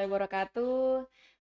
warahmatullahi wabarakatuh.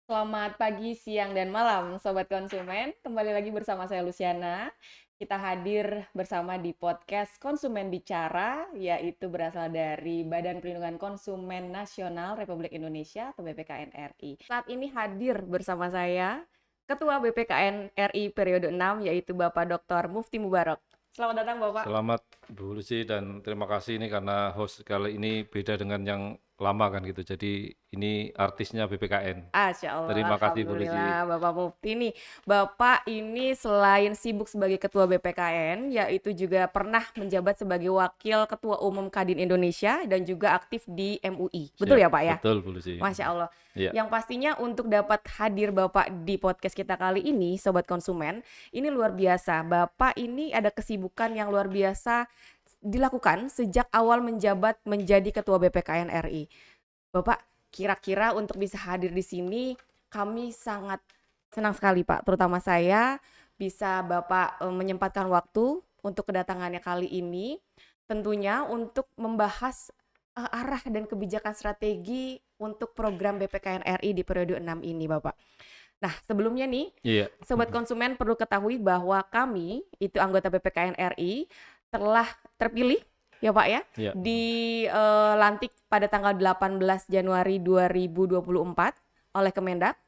Selamat pagi, siang, dan malam, Sobat Konsumen. Kembali lagi bersama saya Luciana. Kita hadir bersama di podcast Konsumen Bicara, yaitu berasal dari Badan Perlindungan Konsumen Nasional Republik Indonesia atau BPKN RI. Saat ini hadir bersama saya Ketua BPKN RI periode 6, yaitu Bapak Dr. Mufti Mubarak. Selamat datang, Bapak. Selamat Bu Lucy dan terima kasih ini karena host kali ini beda dengan yang lama kan gitu. Jadi ini artisnya BPKN. Asya Allah, Terima kasih Bu Lucy. Alhamdulillah Bapak Mufti nih. Bapak ini selain sibuk sebagai Ketua BPKN, yaitu juga pernah menjabat sebagai Wakil Ketua Umum Kadin Indonesia dan juga aktif di MUI. Betul Siap, ya Pak ya? betul Bu Lucy. Masya Allah. Iya. Yang pastinya untuk dapat hadir Bapak di podcast kita kali ini, Sobat Konsumen, ini luar biasa. Bapak ini ada kesibukan yang luar biasa dilakukan sejak awal menjabat menjadi Ketua BPKN RI. Bapak, kira-kira untuk bisa hadir di sini, kami sangat senang sekali Pak, terutama saya bisa Bapak menyempatkan waktu untuk kedatangannya kali ini, tentunya untuk membahas arah dan kebijakan strategi untuk program BPKN RI di periode 6 ini Bapak. Nah, sebelumnya nih, Iya. Sobat Konsumen perlu ketahui bahwa kami, itu anggota BPKN RI, telah terpilih ya Pak ya, Iya. dilantik pada tanggal 18 Januari 2024 oleh Kemendak.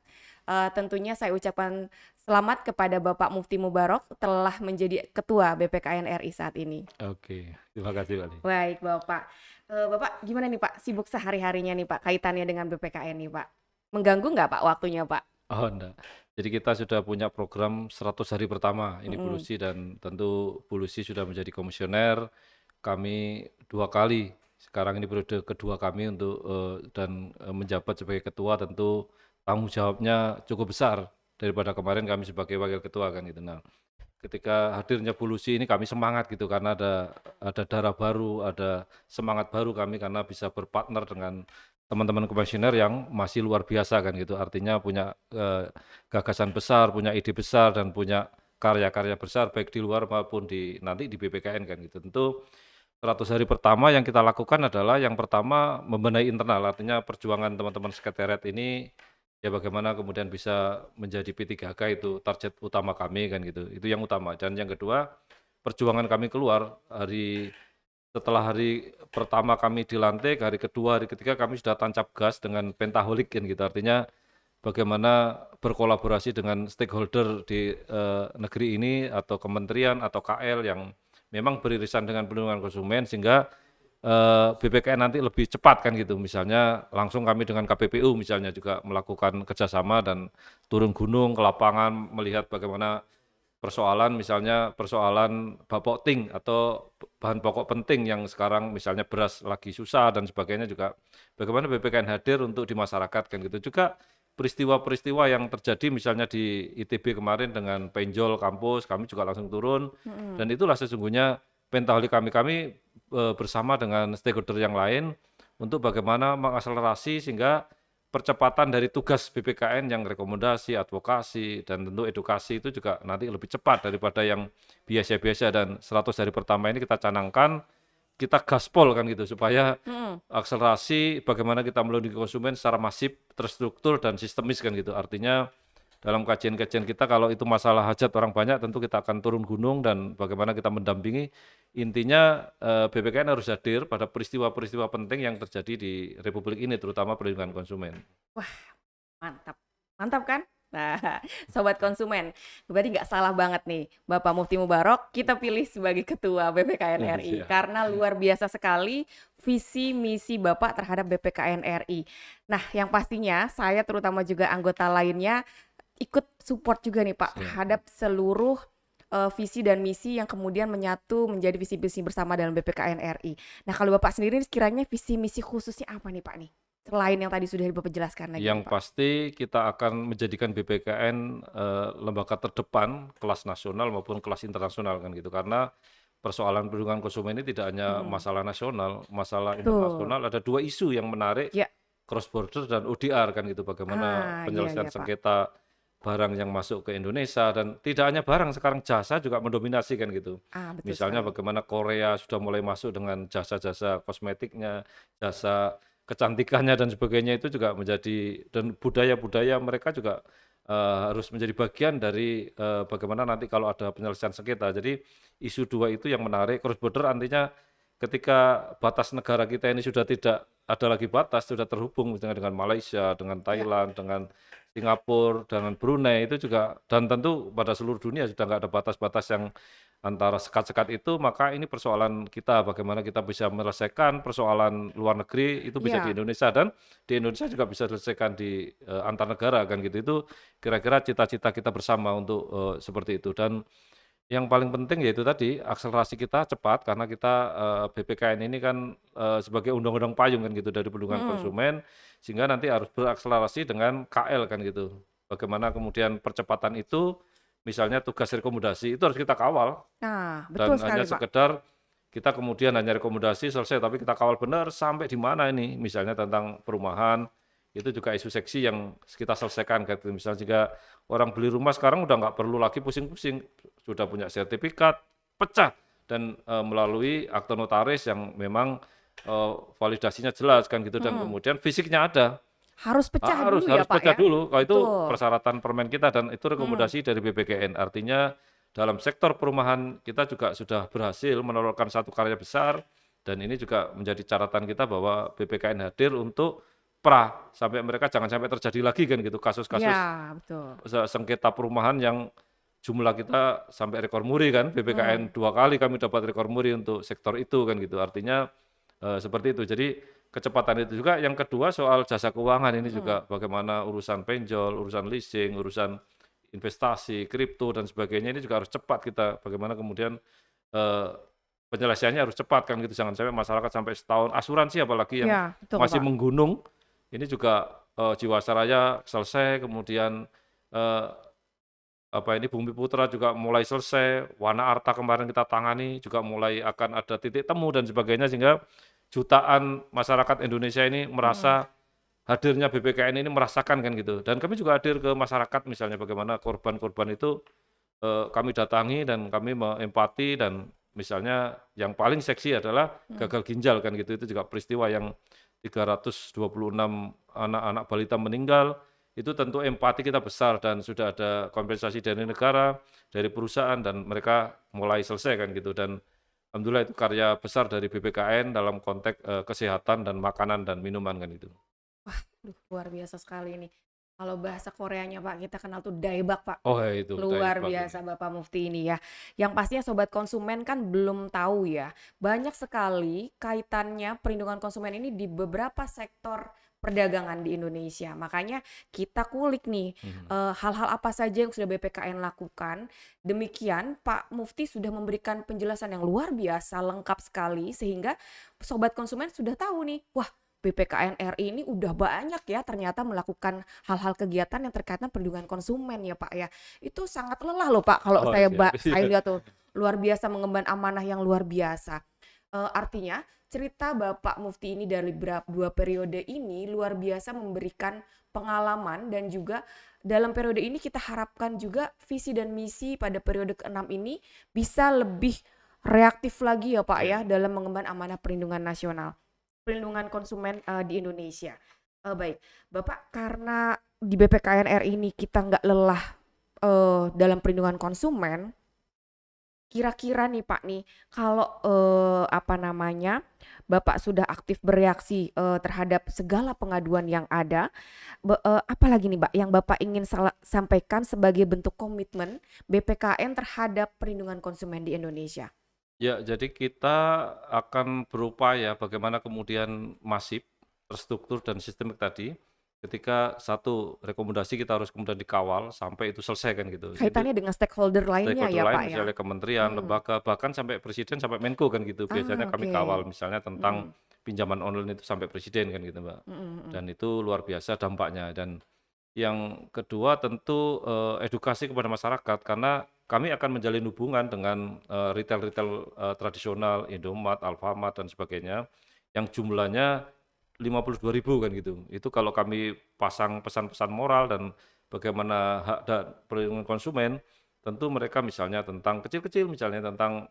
Tentunya saya ucapkan selamat kepada Bapak Mufti Mubarak telah menjadi Ketua BPKN RI saat ini. Oke, terima kasih Pak. Baik Bapak. Bapak gimana nih Pak sibuk sehari-harinya nih Pak kaitannya dengan BPKN nih Pak? Mengganggu nggak Pak waktunya Pak? Oh enggak. Jadi kita sudah punya program 100 hari pertama ini Bu Mm-mm. Lucy dan tentu Bu Lucy sudah menjadi komisioner. Kami 2 kali, sekarang ini periode kedua kami untuk menjabat sebagai ketua, tentu tanggung jawabnya cukup besar daripada kemarin kami sebagai wakil ketua kan gitu. Nah, ketika hadirnya Bu Lucy ini kami semangat gitu karena ada darah baru, ada semangat baru kami karena bisa berpartner dengan teman-teman komisioner yang masih luar biasa kan gitu. Artinya punya gagasan besar, punya ide besar dan punya karya-karya besar baik di luar maupun nanti di BPKN kan gitu. Tentu 100 hari pertama yang kita lakukan adalah yang pertama membenahi internal, artinya perjuangan teman-teman sekretariat ini ya bagaimana kemudian bisa menjadi P3K itu target utama kami kan gitu. Itu yang utama. Dan yang kedua, perjuangan kami keluar setelah hari pertama kami dilantik, hari kedua, hari ketiga kami sudah tancap gas dengan pentaholik kan gitu. Artinya bagaimana berkolaborasi dengan stakeholder di negeri ini atau kementerian atau KL yang memang beririsan dengan perlindungan konsumen sehingga BPKN nanti lebih cepat kan gitu. Misalnya langsung kami dengan KPPU misalnya juga melakukan kerjasama dan turun gunung ke lapangan melihat bagaimana misalnya persoalan Bapokting atau bahan pokok penting yang sekarang misalnya beras lagi susah dan sebagainya juga bagaimana BPKN hadir untuk di masyarakat kan gitu. Juga peristiwa-peristiwa yang terjadi misalnya di ITB kemarin dengan penjol kampus kami juga langsung turun dan itulah sesungguhnya pentaholik kami bersama dengan stakeholder yang lain untuk bagaimana mengakselerasi sehingga percepatan dari tugas BPKN yang rekomendasi, advokasi, dan tentu edukasi itu juga nanti lebih cepat daripada yang biasa-biasa dan 100 hari pertama ini kita canangkan, kita gaspol kan gitu supaya akselerasi bagaimana kita melindungi konsumen secara masif, terstruktur, dan sistemis kan gitu. Artinya dalam kajian-kajian kita kalau itu masalah hajat orang banyak tentu kita akan turun gunung dan bagaimana kita mendampingi. Intinya BPKN harus hadir pada peristiwa-peristiwa penting yang terjadi di Republik ini terutama perlindungan konsumen. Wah, mantap. Mantap kan? Nah, Sobat Konsumen, berarti nggak salah banget nih Bapak Mufti Mubarak kita pilih sebagai Ketua BPKN RI Iya. karena luar biasa sekali visi misi Bapak terhadap BPKN RI. Nah, yang pastinya saya terutama juga anggota lainnya ikut support juga nih Pak Siap. terhadap seluruh visi dan misi yang kemudian menyatu menjadi visi misi bersama dalam BPKN RI. Nah, kalau Bapak sendiri kiranya visi misi khususnya apa nih Pak nih? Selain yang tadi sudah Bapak jelaskan lagi Yang Pak. pasti kita akan menjadikan BPKN lembaga terdepan kelas nasional maupun kelas internasional kan gitu karena persoalan perlindungan konsumen ini tidak hanya masalah nasional, masalah internasional. Ada 2 isu yang menarik, Ya. cross border dan ODR kan gitu bagaimana penyelesaian Iya, Pak. sengketa barang yang masuk ke Indonesia dan tidak hanya barang sekarang jasa juga mendominasi kan gitu. Betul Misalnya sekali. bagaimana Korea sudah mulai masuk dengan jasa-jasa kosmetiknya, jasa kecantikannya dan sebagainya itu juga menjadi dan budaya-budaya mereka juga harus menjadi bagian dari bagaimana nanti kalau ada penyelesaian sengketa. Jadi isu dua itu yang menarik. Cross border artinya ketika batas negara kita ini sudah tidak ada lagi batas, sudah terhubung misalnya dengan Malaysia, dengan Ya, Thailand, dengan Singapura, dengan Brunei itu juga dan tentu pada seluruh dunia sudah nggak ada batas-batas yang antara sekat-sekat itu, maka ini persoalan kita bagaimana kita bisa menyelesaikan persoalan luar negeri itu bisa di ya, Indonesia dan di Indonesia juga bisa diselesaikan di antar negara kan gitu. Itu kira-kira cita-cita kita bersama untuk seperti itu dan yang paling penting yaitu tadi akselerasi kita cepat karena kita BPKN ini kan sebagai undang-undang payung kan gitu dari perlindungan mhm. konsumen sehingga nanti harus berakselerasi dengan KL kan gitu. Bagaimana kemudian percepatan itu misalnya tugas rekomendasi itu harus kita kawal Nah, betul dan hanya sekali, Pak. sekedar kita kemudian hanya rekomendasi selesai tapi kita kawal benar sampai di mana ini misalnya tentang perumahan itu juga isu seksi yang kita selesaikan kan gitu. Misalnya jika orang beli rumah sekarang udah nggak perlu lagi pusing-pusing sudah punya sertifikat pecah dan melalui akte notaris yang memang validasinya jelas kan gitu dan Mhm. kemudian fisiknya ada. Harus pecah Harus dulu ya, harus Pak, pecah ya? dulu, kalau itu Betul. persyaratan permen kita dan itu Mhm. rekomendasi dari BPKN. Artinya dalam sektor perumahan kita juga sudah berhasil menelurkan satu karya besar dan ini juga menjadi catatan kita bahwa BPKN hadir untuk sampai mereka jangan sampai terjadi lagi kan gitu Iya, kasus-kasus betul. sengketa perumahan yang jumlah kita sampai rekor muri kan, BPKN Mhm, 2 kali kami dapat rekor muri untuk sektor itu kan gitu. Artinya seperti itu. Jadi kecepatan itu juga. Yang kedua soal jasa keuangan ini mhm. juga bagaimana urusan pinjol, urusan leasing, urusan investasi, kripto dan sebagainya ini juga harus cepat kita. Bagaimana kemudian eee, penyelesaiannya harus cepat kan gitu. Jangan sampai masyarakat sampai setahun. Asuransi apalagi yang Iya, betul, masih Pak. menggunung, ini juga Jiwasraya selesai, kemudian eee, apa ini Bumi Putra juga mulai selesai, Wana Arta kemarin kita tangani juga mulai akan ada titik temu dan sebagainya sehingga jutaan masyarakat Indonesia ini Mhm. merasa hadirnya BPKN ini merasakan kan gitu. Dan kami juga hadir ke masyarakat misalnya bagaimana korban-korban itu kami datangi dan kami empati dan misalnya yang paling seksi adalah Mhm. gagal ginjal kan gitu. Itu juga peristiwa yang 326 anak-anak balita meninggal, itu tentu empati kita besar dan sudah ada kompensasi dari negara, dari perusahaan dan mereka mulai selesai kan gitu dan alhamdulillah itu karya besar dari BPKN dalam konteks kesehatan dan makanan dan minuman kan itu. Duh, luar biasa sekali ini. Kalau bahasa Koreanya, Pak, kita kenal tuh daebak, Pak. Oh ya itu Luar Daibak ini. biasa Bapak Mufti ini ya. Yang pastinya sobat konsumen kan belum tahu ya. Banyak sekali kaitannya perlindungan konsumen ini di beberapa sektor perdagangan di Indonesia. Makanya kita kulik nih Mhm. hal-hal apa saja yang sudah BPKN lakukan. Demikian Pak Mufti sudah memberikan penjelasan yang luar biasa lengkap sekali sehingga sobat konsumen sudah tahu nih, wah BPKN RI ini udah banyak ya ternyata melakukan hal-hal kegiatan yang terkait dengan perlindungan konsumen ya Pak ya. Itu sangat lelah loh Pak kalau Oh siap, saya iya. lihat tuh luar biasa mengemban amanah yang luar biasa. Artinya cerita Bapak Mufti ini dari 2 periode ini luar biasa memberikan pengalaman dan juga dalam periode ini kita harapkan juga visi dan misi pada periode ke-6 ini bisa lebih reaktif lagi ya Pak Iya. ya dalam mengemban amanah perlindungan nasional. Perlindungan konsumen, di Indonesia. Baik, Bapak karena di BPKN RI ini kita nggak lelah, dalam perlindungan konsumen, kira-kira nih Pak nih, kalau, apa namanya, Bapak sudah aktif bereaksi, terhadap segala pengaduan yang ada, apalagi nih Mbak yang Bapak ingin sampaikan sebagai bentuk komitmen BPKN terhadap perlindungan konsumen di Indonesia? Ya, jadi kita akan berupaya bagaimana kemudian masif, terstruktur dan sistemik tadi, ketika satu rekomendasi kita harus kemudian dikawal sampai itu selesai kan gitu. Jadi Kaitannya dengan stakeholder lainnya stakeholder ya lain Pak ya? misalnya kementerian, Mhm. lembaga, bahkan sampai presiden, sampai Menko kan gitu. Biasanya kami Oke. kawal misalnya tentang Mhm. pinjaman online itu sampai presiden kan gitu, Mbak. Mhm mhm. Dan itu luar biasa dampaknya dan yang kedua tentu, edukasi kepada masyarakat karena kami akan menjalin hubungan dengan, retail-retail, tradisional, Indomart, Alfamart, dan sebagainya, yang jumlahnya 52.000 kan gitu. Itu kalau kami pasang pesan-pesan moral dan bagaimana hak dan perlindungan konsumen, tentu mereka misalnya tentang kecil-kecil misalnya tentang,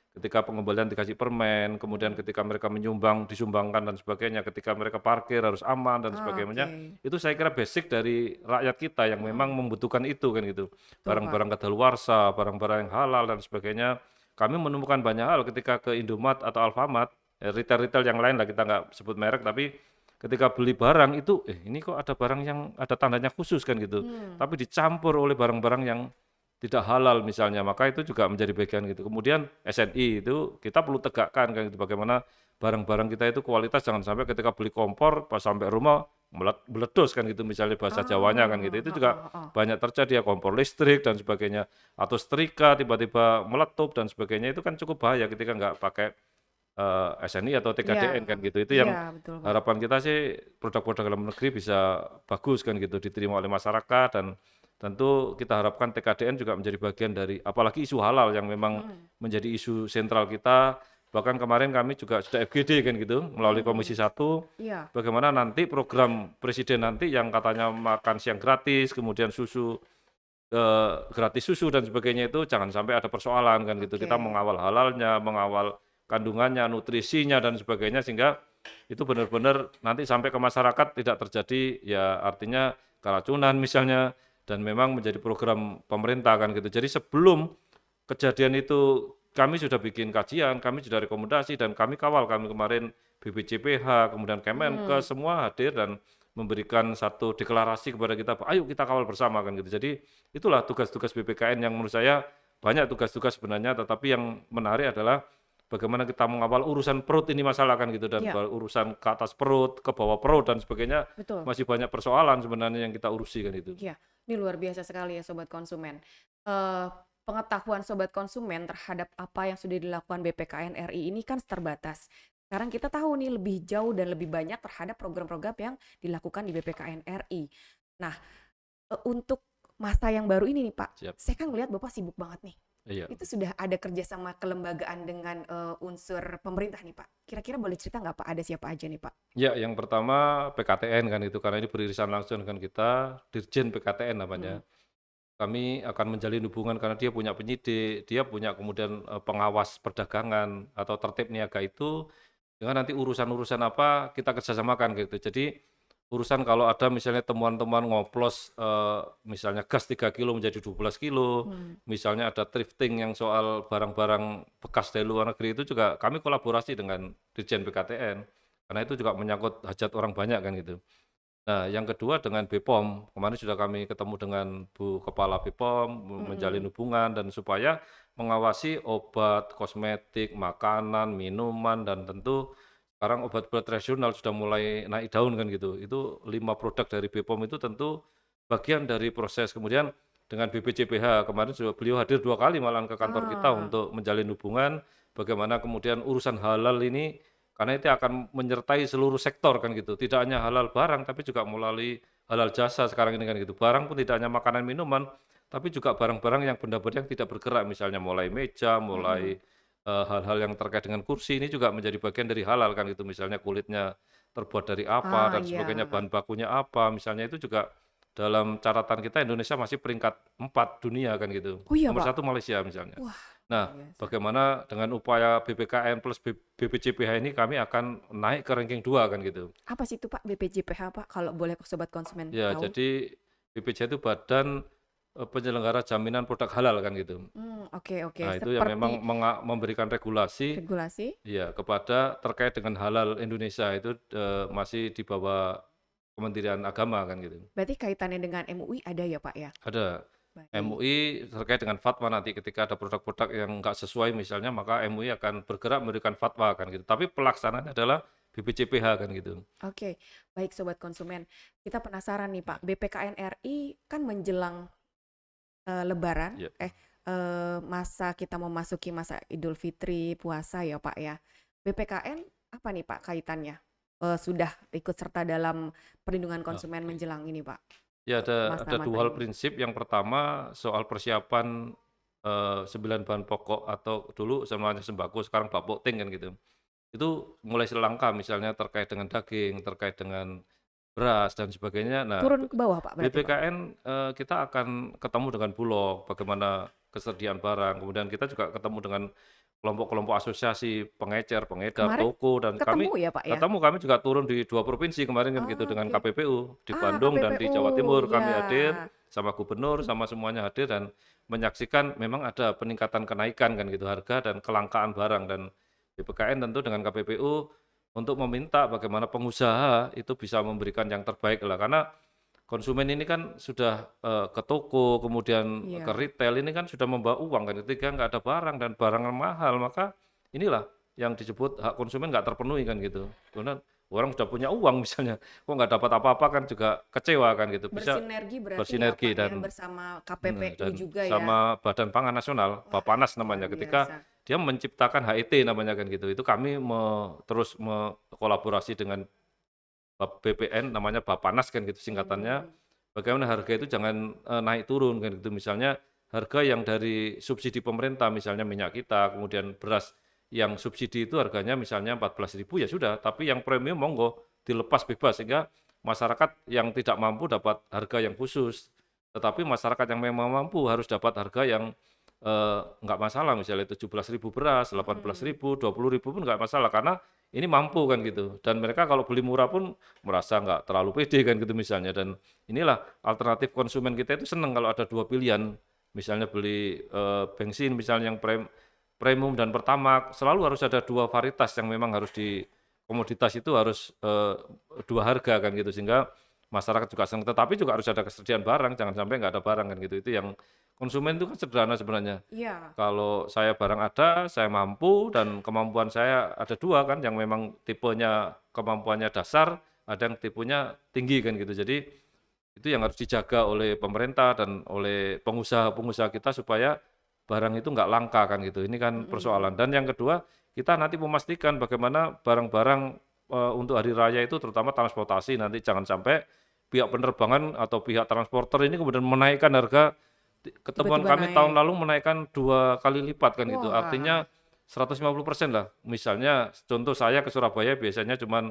ketika pengembalian dikasih permen, kemudian ketika mereka menyumbang disumbangkan dan sebagainya, ketika mereka parkir harus aman dan Oh, oke. sebagainya. Itu saya kira basic dari rakyat kita yang memang Mhm, membutuhkan itu kan gitu. betul, Pak. Barang-barang kadaluarsa, barang-barang yang halal dan sebagainya. Kami menemukan banyak hal ketika ke Indomart atau Alfamart, retail-retail yang lain lah kita nggak sebut merek, tapi ketika beli barang itu, ini kok ada barang yang ada tandanya khusus kan gitu, Mmm, tapi dicampur oleh barang-barang yang tidak halal misalnya, maka itu juga menjadi bagian gitu. Kemudian SNI itu kita perlu tegakkan kan gitu, bagaimana barang-barang kita itu kualitas jangan sampai ketika beli kompor pas sampai rumah meledos kan gitu, misalnya bahasa Jawanya kan gitu. oh, Itu heeh, juga heeh. banyak terjadi ya, kompor listrik dan sebagainya, atau setrika tiba-tiba meletup dan sebagainya, itu kan cukup bahaya ketika nggak pakai SNI atau Iya, TKDN kan gitu. Itu iya, yang betul, Pak. harapan kita sih produk-produk dalam negeri bisa bagus kan gitu, diterima oleh masyarakat, dan tentu kita harapkan TKDN juga menjadi bagian dari apalagi isu halal yang memang Mhm, menjadi isu sentral kita. Bahkan kemarin kami juga sudah FGD kan gitu melalui Komisi mhm, 1, iya, bagaimana nanti program presiden nanti yang katanya makan siang gratis, kemudian susu gratis susu dan sebagainya itu jangan sampai ada persoalan kan gitu. Kita oke. mengawal halalnya, mengawal kandungannya, nutrisinya dan sebagainya, sehingga itu benar-benar nanti sampai ke masyarakat tidak terjadi ya artinya keracunan misalnya, dan memang menjadi program pemerintah kan gitu. Jadi sebelum kejadian itu kami sudah bikin kajian, kami sudah rekomendasi dan kami kawal, kami kemarin BPJPH, kemudian Mhm, Kemenkes semua hadir dan memberikan satu deklarasi kepada kita, ayo kita kawal bersama kan gitu. Jadi itulah tugas-tugas BPKN yang menurut saya banyak tugas-tugas sebenarnya, tetapi yang menarik adalah bagaimana kita mengawal urusan perut ini masalah kan gitu, dan iya, urusan ke atas perut, ke bawah perut dan sebagainya betul. masih banyak persoalan sebenarnya yang kita urusi kan itu. Iya, ini luar biasa sekali ya Sobat Konsumen. Eee, Pengetahuan Sobat Konsumen terhadap apa yang sudah dilakukan BPKN RI ini kan terbatas. Sekarang kita tahu nih lebih jauh dan lebih banyak terhadap program-program yang dilakukan di BPKN RI. Nah, untuk masa yang baru ini nih Pak, Siap. saya kan ngelihat Bapak sibuk banget nih. Iya. Itu sudah ada kerjasama kelembagaan dengan, unsur pemerintah nih Pak. Kira-kira boleh cerita nggak Pak, ada siapa aja nih Pak? Ya, yang pertama PKTN kan itu, karena ini beririsan langsung dengan kita, Dirjen PKTN Mhm. namanya. Kami akan menjalin hubungan karena dia punya penyidik, dia punya kemudian pengawas perdagangan atau tertib niaga itu, dengan nanti urusan-urusan apa kita kerjasamakan gitu. Jadi urusan kalau ada misalnya temuan-temuan ngoplos, misalnya gas 3 kilo menjadi 12 kilo, Mmm, misalnya ada thrifting yang soal barang-barang bekas dari luar negeri, itu juga kami kolaborasi dengan Dirjen PKTN, karena itu juga menyangkut hajat orang banyak kan gitu. Nah, yang kedua dengan BPOM, kemarin sudah kami ketemu dengan Bu Kepala BPOM, menjalin mhm. hubungan dan supaya mengawasi obat, kosmetik, makanan, minuman, dan tentu sekarang obat-obat tradisional sudah mulai naik daun kan gitu. Itu 5 produk dari BPOM itu tentu bagian dari proses. Kemudian dengan BPJPH, kemarin sudah beliau hadir 2 kali malahan ke kantor kita Ah, untuk menjalin hubungan, bagaimana kemudian urusan halal ini karena itu akan menyertai seluruh sektor kan gitu, tidak hanya halal barang, tapi juga melalui halal jasa sekarang ini kan gitu. Barang pun tidak hanya makanan minuman, tapi juga barang-barang yang benda-benda yang tidak bergerak, misalnya mulai meja, mulai, mhm. hal-hal yang terkait dengan kursi ini juga menjadi bagian dari halal kan gitu. Misalnya kulitnya terbuat dari apa Ah, dan sebagainya, iya. bahan bakunya apa, misalnya itu juga dalam catatan kita Indonesia masih peringkat 4 dunia kan gitu. Oh iya Nomor Pak? satu Malaysia misalnya. Wah, luar Nah, biasa. bagaimana dengan upaya BPKN plus BPJPH ini kami akan naik ke ranking 2 kan gitu. Apa sih itu Pak, BPJPH Pak, kalau boleh Sobat Konsumen Ya, tahu? jadi BPJPH itu Badan, Penyelenggara Jaminan Produk Halal kan gitu. Oke, oke, Nah, itu yang seperti memang memberikan regulasi regulasi? ya kepada terkait dengan halal Indonesia itu, masih di bawah Kementerian Agama kan gitu. Berarti kaitannya dengan MUI ada ya Pak ya? Ada. Baik. MUI terkait dengan fatwa nanti ketika ada produk-produk yang nggak sesuai misalnya, maka MUI akan bergerak memberikan fatwa kan gitu. Tapi pelaksanaannya adalah BPJPH kan gitu. Oke, baik Sobat Konsumen. Kita penasaran nih Ya, Pak, BPKN RI kan menjelang, lebaran, ya. masa kita memasuki masa Idul Fitri, puasa ya Pak ya. BPKN apa nih Pak kaitannya? Sudah ikut serta dalam perlindungan konsumen Oke. menjelang ini Pak, Ya, ada masa-masa 2 hal ini? prinsip. Yang pertama soal persiapan, 9 bahan pokok atau dulu namanya sembako, sekarang Bapokting kan gitu. Itu mulai selangkah misalnya terkait dengan daging, terkait dengan beras dan sebagainya. Nah, Turun ke bawah Pak berarti Pak? BPKN, kita akan ketemu dengan Bulog, bagaimana kesediaan barang, kemudian kita juga ketemu dengan kelompok-kelompok asosiasi pengecer, pengedar, Kemarin toko, dan ketemu kami ya, Pak, ya? ketemu, kami juga turun di 2 provinsi kemarin kan gitu Oh, dengan oke. KPPU di Bandung dan di KPPU, Jawa Timur iya. kami hadir sama gubernur, sama semuanya hadir dan menyaksikan memang ada peningkatan kenaikan kan gitu harga dan kelangkaan barang dan BPKN tentu dengan KPPU untuk meminta bagaimana pengusaha itu bisa memberikan yang terbaik lah karena konsumen ini kan sudah, ke toko, kemudian ke Iya, retail ini kan sudah membawa uang kan, ketika nggak ada barang dan barang mahal, maka inilah yang disebut hak konsumen nggak terpenuhi kan gitu. Kemudian orang sudah punya uang misalnya, kok nggak dapat apa-apa kan juga kecewa kan gitu. Bisa bersinergi berarti ya, bersinergi Pak, ya, dan bersama bener, KPPU dan juga ya? sama Badan Pangan Nasional, Wah, Bappenas luar namanya, ketika biasa. dia menciptakan HET namanya kan gitu. Itu kami terus kolaborasi dengan BPN namanya Bappenas kan gitu singkatannya. Mhm. Bagaimana harga itu jangan, naik turun kan gitu. Misalnya harga yang dari subsidi pemerintah misalnya minyak kita, kemudian beras yang subsidi itu harganya misalnya 14.000 ya sudah, tapi yang premium monggo dilepas bebas sehingga masyarakat yang tidak mampu dapat harga yang khusus. Tetapi masyarakat yang memang mampu harus dapat harga yang, nggak masalah misalnya 17.000 beras, Mhm. 18.000, 20.000 pun nggak masalah karena ini mampu kan gitu. Dan mereka kalau beli murah pun merasa nggak terlalu pede kan gitu misalnya dan inilah alternatif konsumen kita itu senang kalau ada 2 pilihan, misalnya beli, bensin misalnya yang premium dan Pertamax, selalu harus ada 2 varietas yang memang harus di komoditas itu harus, 2 harga kan gitu, sehingga masyarakat juga senang. Tetapi juga harus ada kesediaan barang, jangan sampai nggak ada barang kan gitu. Itu yang konsumen itu kan sederhana sebenarnya. Iya. Kalau saya barang ada, saya mampu dan kemampuan saya ada 2 kan, yang memang tipenya kemampuannya dasar, ada yang tipenya tinggi kan gitu. Jadi itu yang harus dijaga oleh pemerintah dan oleh pengusaha-pengusaha kita supaya barang itu nggak langka kan gitu. Ini kan Mhm. persoalan. Dan yang kedua, kita nanti memastikan bagaimana barang-barang, untuk hari raya itu terutama transportasi nanti jangan sampai pihak penerbangan atau pihak transporter ini kemudian menaikkan harga. Ketemuan Tiba-tiba kami tahun naik. lalu menaikkan 2 kali lipat kan gitu. Wah. Artinya 150% lah. Misalnya contoh saya ke Surabaya biasanya cuman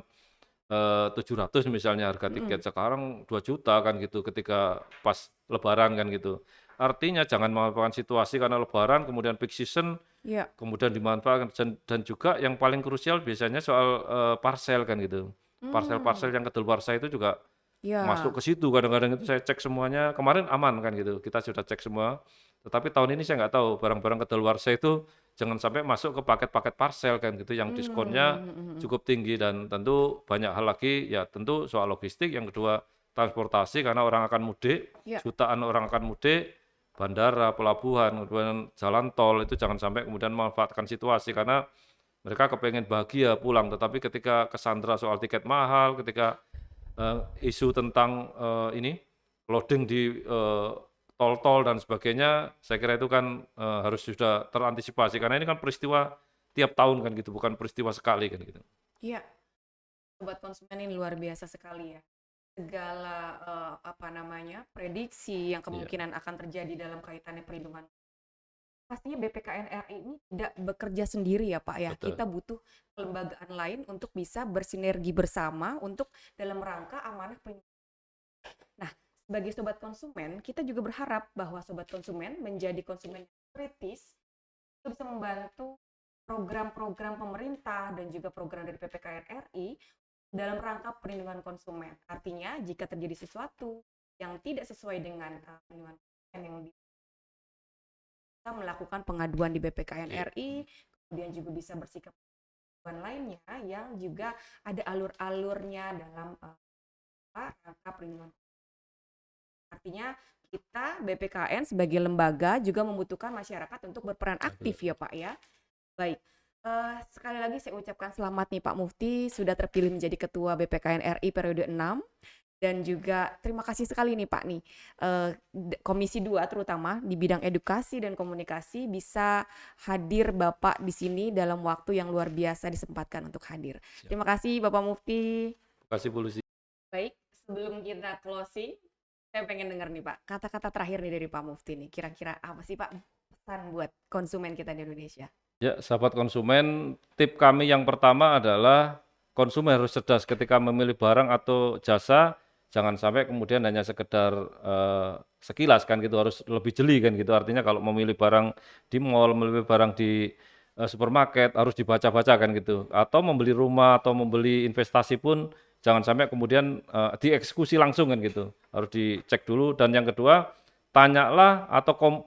700 misalnya harga tiket, Mhm. sekarang 2 juta kan gitu ketika pas lebaran kan gitu. Artinya jangan memanfaatkan situasi karena lebaran kemudian peak season, Iya. kemudian dimanfaatkan dan juga yang paling krusial biasanya soal, parsel kan gitu. Mmm. Parsel-parsel yang kedaluarsa itu juga masuk Iya. ke situ kadang-kadang itu saya cek semuanya, kemarin aman kan gitu, kita sudah cek semua. Tetapi tahun ini saya nggak tahu barang-barang kedaluarsa itu jangan sampai masuk ke paket-paket parsel kan gitu yang diskonnya Mhm mhm. cukup tinggi dan tentu banyak hal lagi, ya tentu soal logistik, yang kedua transportasi karena orang akan mudik, Iya. jutaan orang akan mudik, bandara, pelabuhan, kemudian jalan tol itu jangan sampai kemudian memanfaatkan situasi karena mereka kepengen bahagia pulang, tetapi ketika kesandra soal tiket mahal, ketika isu tentang, ini, loading di, tol-tol dan sebagainya, saya kira itu kan, harus sudah terantisipasi karena ini kan peristiwa tiap tahun kan gitu, bukan peristiwa sekali kan gitu. Iya. Sobat konsumen ini luar biasa sekali ya. Segala, apa namanya, prediksi yang Iya, kemungkinan akan terjadi dalam kaitannya perlindungan. Pastinya BPKN RI ini tidak bekerja sendiri ya, Pak, ya. betul. Kita butuh kelembagaan lain untuk bisa bersinergi bersama untuk dalam rangka amanah Nah, sebagai sobat konsumen, kita juga berharap bahwa sobat konsumen menjadi konsumen yang kritis, itu bisa membantu program-program pemerintah dan juga program dari PPKN RI dalam rangka perlindungan konsumen. Artinya, jika terjadi sesuatu yang tidak sesuai dengan perlindungan konsumen yang bisa melakukan pengaduan di BPKN Iya, RI, kemudian juga bisa bersikap lainnya yang juga ada alur-alurnya dalam rangka perlindungan. Artinya kita BPKN sebagai lembaga juga membutuhkan masyarakat untuk berperan betul. aktif ya Pak ya. Baik, sekali lagi saya ucapkan selamat nih Pak Mufti sudah terpilih menjadi Ketua BPKN RI periode 6 dan juga terima kasih sekali nih Pak nih, Komisi 2 terutama di bidang edukasi dan komunikasi bisa hadir Bapak di sini dalam waktu yang luar biasa disempatkan untuk hadir. Siap. Terima kasih Bapak Mufti. Terima kasih Bu Lucy. Baik, sebelum kita closing, saya pengen dengar nih Pak, kata-kata terakhir nih dari Pak Mufti nih, kira-kira apa sih Pak pesan buat konsumen kita di Indonesia? Ya, sahabat konsumen, tip kami yang pertama adalah konsumen harus cerdas ketika memilih barang atau jasa, jangan sampai kemudian hanya sekedar, sekilas kan gitu, harus lebih jeli kan gitu. Artinya kalau memilih barang di mall, memilih barang di, supermarket harus dibaca-baca kan gitu. Atau membeli rumah atau membeli investasi pun jangan sampai kemudian dieksekusi langsung kan gitu. Harus dicek dulu. Dan yang kedua, tanyalah atau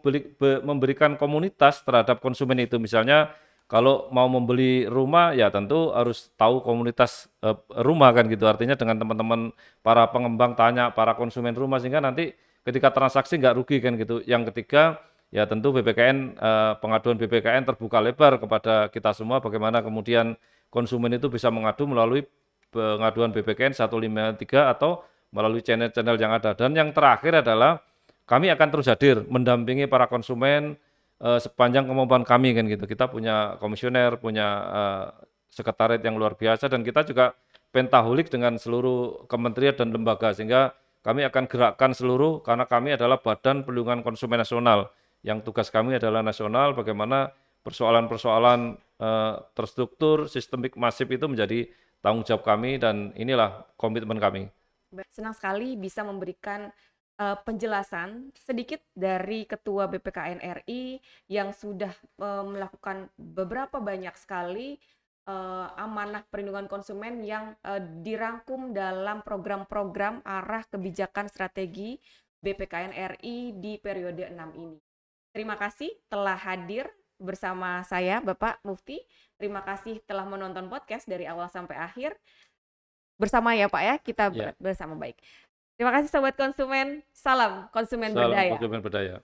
memberikan komunitas terhadap konsumen itu. Misalnya kalau mau membeli rumah ya tentu harus tahu komunitas rumah kan gitu. Artinya dengan teman-teman para pengembang tanya para konsumen rumah sehingga nanti ketika transaksi nggak rugi kan gitu. Yang ketiga ya tentu BPKN, pengaduan BPKN terbuka lebar kepada kita semua bagaimana kemudian konsumen itu bisa mengadu melalui pengaduan BPKN 153 atau melalui channel-channel yang ada. Dan yang terakhir adalah kami akan terus hadir mendampingi para konsumen sepanjang kemampuan kami kan gitu. Kita punya komisioner, punya sekretariat yang luar biasa dan kita juga pentaholik dengan seluruh kementerian dan lembaga sehingga kami akan gerakkan seluruh karena kami adalah Badan Perlindungan Konsumen Nasional yang tugas kami adalah nasional bagaimana persoalan-persoalan terstruktur sistemik masif itu menjadi tanggung jawab kami dan inilah komitmen kami. Senang sekali bisa memberikan penjelasan sedikit dari Ketua BPKN RI yang sudah melakukan beberapa banyak sekali amanah perlindungan konsumen yang dirangkum dalam program-program arah kebijakan strategi BPKN RI di periode 6 ini. Terima kasih telah hadir bersama saya, Bapak Mufti. Terima kasih telah menonton podcast dari awal sampai akhir. Bersama ya Pak ya, kita Ya. bersama baik. Terima kasih Sobat Konsumen, salam konsumen Salam berdaya. konsumen berdaya.